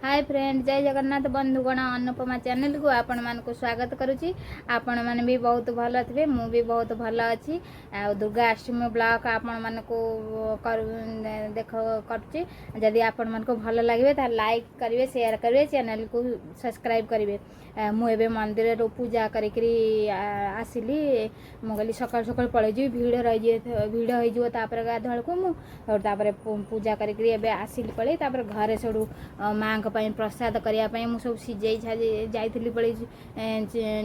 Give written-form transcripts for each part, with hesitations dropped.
Hi friend, जय जगन्नाथ बंधुगण। Anupama channel को आपण मान को स्वागत करुच्ची। आपण मैंने भी बहुत भल थे, मु भी बहुत भल अच्छी। दुर्गा अष्टमी ब्लॉग आपण मान को देख करुच्ची। जदि आपण मान को भल लगे तो लाइक करेंगे, शेयर करेंगे, चैनल को सब्सक्राइब करेंगे। मुझे मंदिर पूजा करी आसिली। मुझे सकाल सकाल पलैजी भिड़ रही भिड़ होपर गाधुआ को मुझे पूजा करी आसिली पड़े घरे सब माँ प्रसाद करने मुझे सब सीझे जाइली पड़े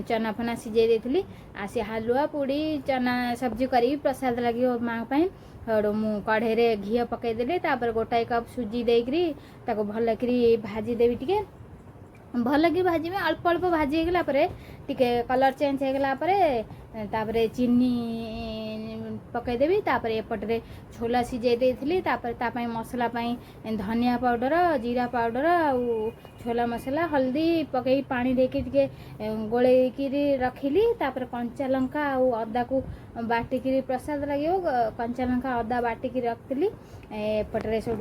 चना फना सीझे देती आसी हालुआ पूड़ी चना सब्जी करी प्रसाद लगे माँ हेड़ू मु कढ़े घी पकईदेली गोटाए कप सुजी देकरी भल कि भाजीदेवी टे भल कि भाजी अल्प अल्प भाजी होगला टिके कलर चेंज होगला चीनी पकईदेवी एपटे छोला सीझे देती मसला धनिया पाउडर जीरा पाउडर छोला मसला हल्दी पकई पानी देके टिके गोलेकी रखिली। कंचा लंका अदा को बाटिकी प्रसाद लगे कंचा लंका अदा बाटिकी रखी। एपटे सब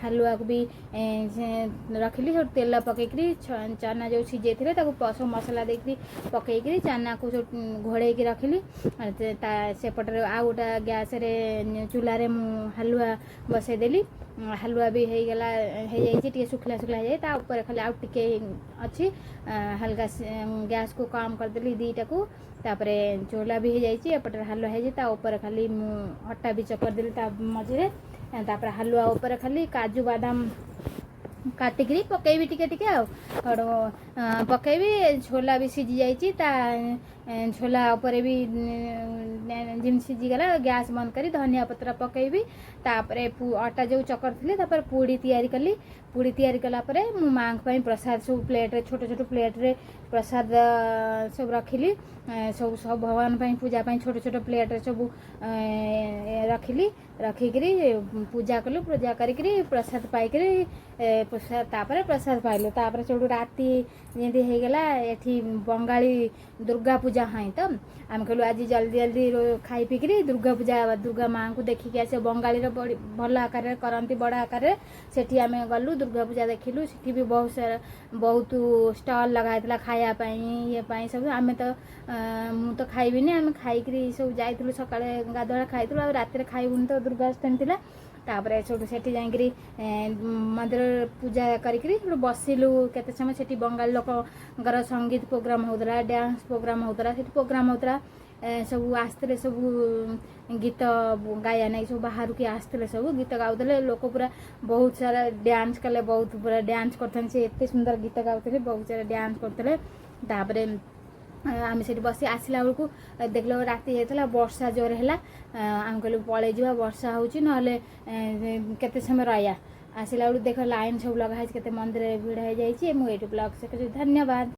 हालुआ को भी रखिली। सब तेल पकईकरी चना जो सीझे थे सब मसला देकर पकईकरी चना को सब घोड़े रखिली। सेपटे आ गोटा गैस चूल्हा हालुआ बसईदेली। हालुआ भी होगला हो सुखला सुखला हो खाली आउ टिके अच्छी हल्का गैस को कम करदेली दीटा को चोला भी हो जाए। एपटे हालुआ हो खाली अटा भी चकरदेली मझे हालुआ उपर खाली काजू बादाम काटिकी पकईबी टिके टिके पकईबी। छोला भी सीझी जाइए छोला उपर भी जिन सीझीगला गैस बंद करी धनिया पत्र पकईबी। अटा जो चकर थी पूड़ी तैयारी कली। पूड़ी तैयारी कला मो माँ प्रसाद सब प्लेट छोट छोट प्लेट रे प्रसाद सब रखिली। सब सब भगवान पूजा छोट छोट प्लेट सब रखिली। रखिकी पूजा कलु पूजा करी प्रसाद पाइकरी प्रसाद पाइलु। सब राति जमी होगला ये बंगाली दुर्गा पूजा हाँ तो आम कहलु आज जल्दी जल्दी खाई पीकरी दुर्गा पूजा दुर्गा माँ को देखिकी आस बंगाली भल आकार करती बड़ आकार से आम गलु दुर्गा पूजा देखिलु। से भी बहुत सारा बहुत स्टॉल लगाई खायापाई ये सब आम तो मु तो खाइबिनी आम खाई सब जाइलु सका गाधुआ खाई राति खाइबुनि तो दुर्गा अष्टमी थी। सब से जाकरी मंदिर पूजा करी बसिलु केते समय से बंगाली लोकर संगीत प्रोग्राम होता डांस प्रोग्राम होता प्रोग्राम होता सब आसते सब गीत गाया नहीं सब बाहर की आसते सब गीत गाउले लोक पूरा बहुत सारा डांस कले बहुत पूरा डांस करते एत सुंदर गीत गाउले बहुत सारा डांस करते। आम से बस आसला बेलू देख राति होता वर्षा जोर है आम कहलु पलि जा वर्षा हो केते समय रहा आसला बेलू देख लाइन सब लगा के मंदिर भिड़ हो जाए। मुझे ब्लॉग से धन्यवाद।